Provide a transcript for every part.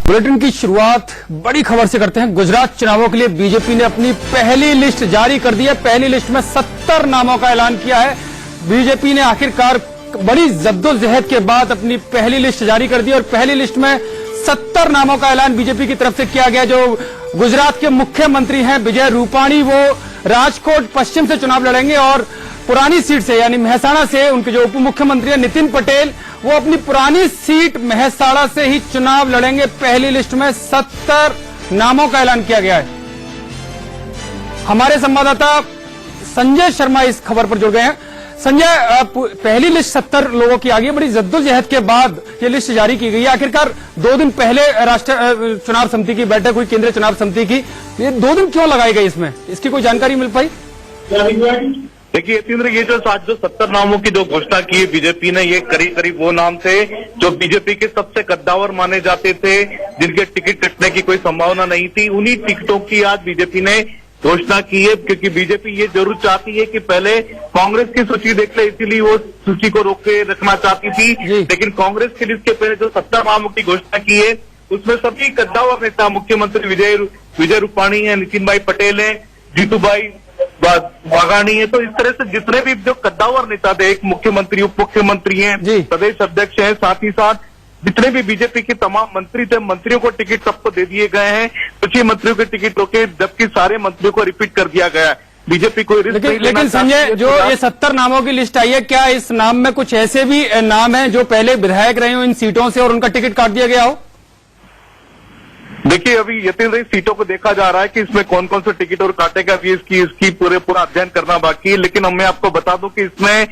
Bulletin की शुरुआत बड़ी खबर से करते हैं। गुजरात चुनावों के लिए बीजेपी ने अपनी पहली लिस्ट जारी कर दी है। पहली लिस्ट में 70 नामों का ऐलान किया है। बीजेपी ने आखिरकार बड़ी जद्दोजहद के बाद अपनी पहली लिस्ट जारी कर दी और पहली लिस्ट में 70 नामों का ऐलान बीजेपी की तरफ से किया गया। जो गुजरात के मुख्यमंत्री हैं विजय रूपाणी, वो राजकोट पश्चिम से चुनाव लड़ेंगे और पुरानी सीट से यानी मेहसाणा से उनके जो उप मुख्यमंत्री हैं नितिन पटेल, वो अपनी पुरानी सीट मेहसाणा से ही चुनाव लड़ेंगे। पहली लिस्ट में 70 नामों का ऐलान किया गया है। हमारे संवाददाता संजय शर्मा इस खबर पर जुड़ गए हैं। संजय, पहली लिस्ट 70 लोगों की आ गई। बड़ी जद्दोजहद के बाद ये लिस्ट जारी की गई है। आखिरकार 2 दिन पहले राष्ट्रीय चुनाव समिति की बैठक हुई, केंद्रीय चुनाव समिति की। ये 2 दिन क्यों लगाई गई इसमें, इसकी कोई जानकारी मिल पाई? देखिए यतीन्द्र, ये जो 70 नामों की जो घोषणा की बीजेपी ने, ये करीब करीब वो नाम थे जो बीजेपी के सबसे कद्दावर माने जाते थे, जिनके टिकट कटने की कोई संभावना नहीं थी। उन्हीं टिकटों की आज बीजेपी ने घोषणा की है, क्योंकि बीजेपी ये जरूर चाहती है कि पहले कांग्रेस की सूची देख ले, इसीलिए वो सूची को रोक के रखना चाहती थी। लेकिन कांग्रेस की लिस्ट के पहले जो 70 नामों की घोषणा की है, उसमें सभी कद्दावर नेता, मुख्यमंत्री विजय रूपाणी है, नितिन भाई पटेल है, जीतू भाई वाघाणी है। तो इस तरह से जितने भी जो कद्दावर नेता थे, एक मुख्यमंत्री, उप मुख्यमंत्री हैं, प्रदेश अध्यक्ष हैं, साथ ही साथ जितने भी बीजेपी के तमाम मंत्री थे, मंत्रियों को टिकट सबको दे दिए गए हैं। कुछ ही मंत्रियों के टिकट रोके, जबकि सारे मंत्रियों को रिपीट कर दिया गया है। बीजेपी कोई रिस्क नहीं। लेकिन संजय, जो ये 70 नामों की लिस्ट आई है, क्या इस नाम में कुछ ऐसे भी नाम है जो पहले विधायक रहे हो इन सीटों से और उनका टिकट काट दिया गया हो? देखिए, अभी यतीन्द्र सीटों को देखा जा रहा है कि इसमें कौन कौन से टिकट और काटेगा, अभी इसकी पूरा अध्ययन करना बाकी है। लेकिन मैं आपको बता दूं कि इसमें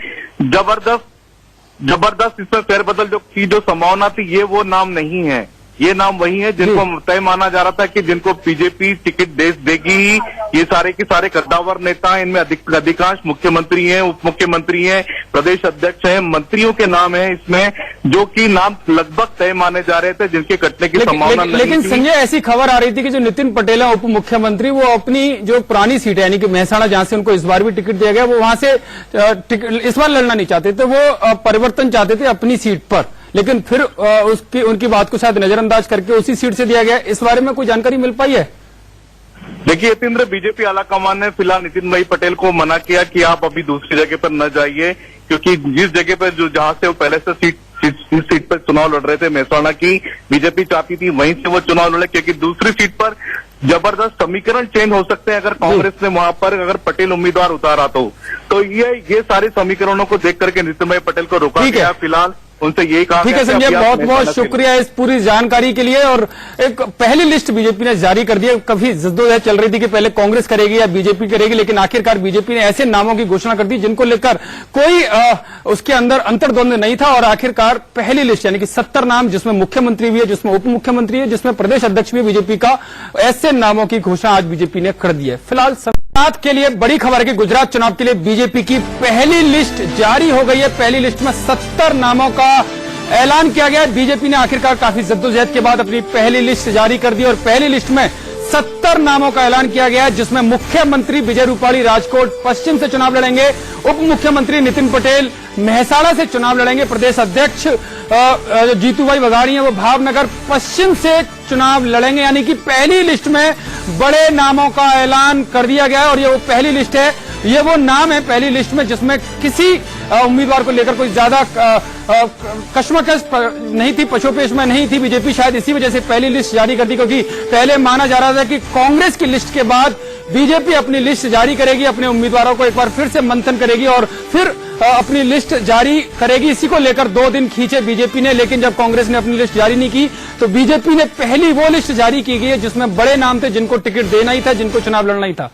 जबरदस्त इसमें फेरबदल की जो संभावना थी, ये वो नाम नहीं है। ये नाम वही है जिनको तय माना जा रहा था कि जिनको बीजेपी टिकट देगी। ये सारे के सारे कद्दावर नेता हैं, इनमें अधिकांश मुख्यमंत्री हैं, उप मुख्यमंत्री हैं, प्रदेश अध्यक्ष हैं, मंत्रियों के नाम हैं इसमें, जो कि नाम लगभग तय माने जा रहे थे, जिनके कटने की संभावना नहीं थी। लेकिन संजय, ऐसी खबर आ रही थी कि जो नितिन पटेल है उप मुख्यमंत्री, वो अपनी जो पुरानी सीट है यानी कि मेहसाणा, जहां से उनको इस बार भी टिकट दिया गया, वो वहां से इस बार लड़ना नहीं चाहते थे, वो परिवर्तन चाहते थे अपनी सीट पर। लेकिन फिर उनकी बात को शायद नजरअंदाज करके उसी सीट से दिया गया। इस बारे में कोई जानकारी मिल पाई है? देखिए यतीन्द्र, बीजेपी आलाकमान ने फिलहाल नितिन भाई पटेल को मना किया कि आप अभी दूसरी जगह पर न जाइए, क्योंकि जिस जगह पर जहां से वो पहले से इस सीट पर चुनाव लड़ रहे थे, मेहसाणा की, बीजेपी चाहती थी वहीं से वो चुनाव लड़े, क्योंकि दूसरी सीट पर जबरदस्त समीकरण चेंज हो सकते हैं अगर कांग्रेस ने वहां पर अगर पटेल उम्मीदवार उतारा तो ये सारे समीकरणों को देख करके नितिन भाई पटेल को रोका गया। फिलहाल उनसे यही कहा। ठीक है संजय, बहुत बहुत शुक्रिया इस पूरी जानकारी के लिए। और एक पहली लिस्ट बीजेपी ने जारी कर दी है। काफी जद्दोजहद चल रही थी कि पहले कांग्रेस करेगी या बीजेपी करेगी, लेकिन आखिरकार बीजेपी ने ऐसे नामों की घोषणा कर दी जिनको लेकर कोई उसके अंदर अंतर्द्वंद नहीं था। और आखिरकार पहली लिस्ट यानी कि 70 नाम, जिसमें मुख्यमंत्री भी है, जिसमें उप मुख्यमंत्री है, जिसमें प्रदेश अध्यक्ष भी है बीजेपी का, ऐसे नामों की घोषणा आज बीजेपी ने कर दी है। फिलहाल गुजरात के लिए बड़ी खबर है कि गुजरात चुनाव के लिए बीजेपी की पहली लिस्ट जारी हो गई है। पहली लिस्ट में 70 नामों का ऐलान किया गया है। बीजेपी ने आखिरकार काफी जद्दोजहद के बाद अपनी पहली लिस्ट जारी कर दी और पहली लिस्ट में 70 नामों का ऐलान किया गया है, जिसमें मुख्यमंत्री विजय रूपाणी राजकोट पश्चिम से चुनाव लड़ेंगे, उप मुख्यमंत्री नितिन पटेल मेहसाणा से चुनाव लड़ेंगे, प्रदेश अध्यक्ष जीतू भाई वाघाणी है, वो भावनगर पश्चिम से चुनाव लड़ेंगे। यानी कि पहली लिस्ट में बड़े नामों का ऐलान कर दिया गया है और ये वो पहली लिस्ट है, ये वो नाम है पहली लिस्ट में जिसमें किसी उम्मीदवार को लेकर कोई ज्यादा कश्मकश नहीं थी, पशोपेश में नहीं थी। बीजेपी शायद इसी वजह से पहली लिस्ट जारी कर दी, क्योंकि पहले माना जा रहा था कि कांग्रेस की लिस्ट के बाद बीजेपी अपनी लिस्ट जारी करेगी, अपने उम्मीदवारों को एक बार फिर से मंथन करेगी और फिर अपनी लिस्ट जारी करेगी। इसी को लेकर 2 दिन खींचे बीजेपी ने, लेकिन जब कांग्रेस ने अपनी लिस्ट जारी नहीं की तो बीजेपी ने पहली वो लिस्ट जारी की गई है जिसमें बड़े नाम थे जिनको टिकट देना ही था, जिनको चुनाव लड़ना ही था।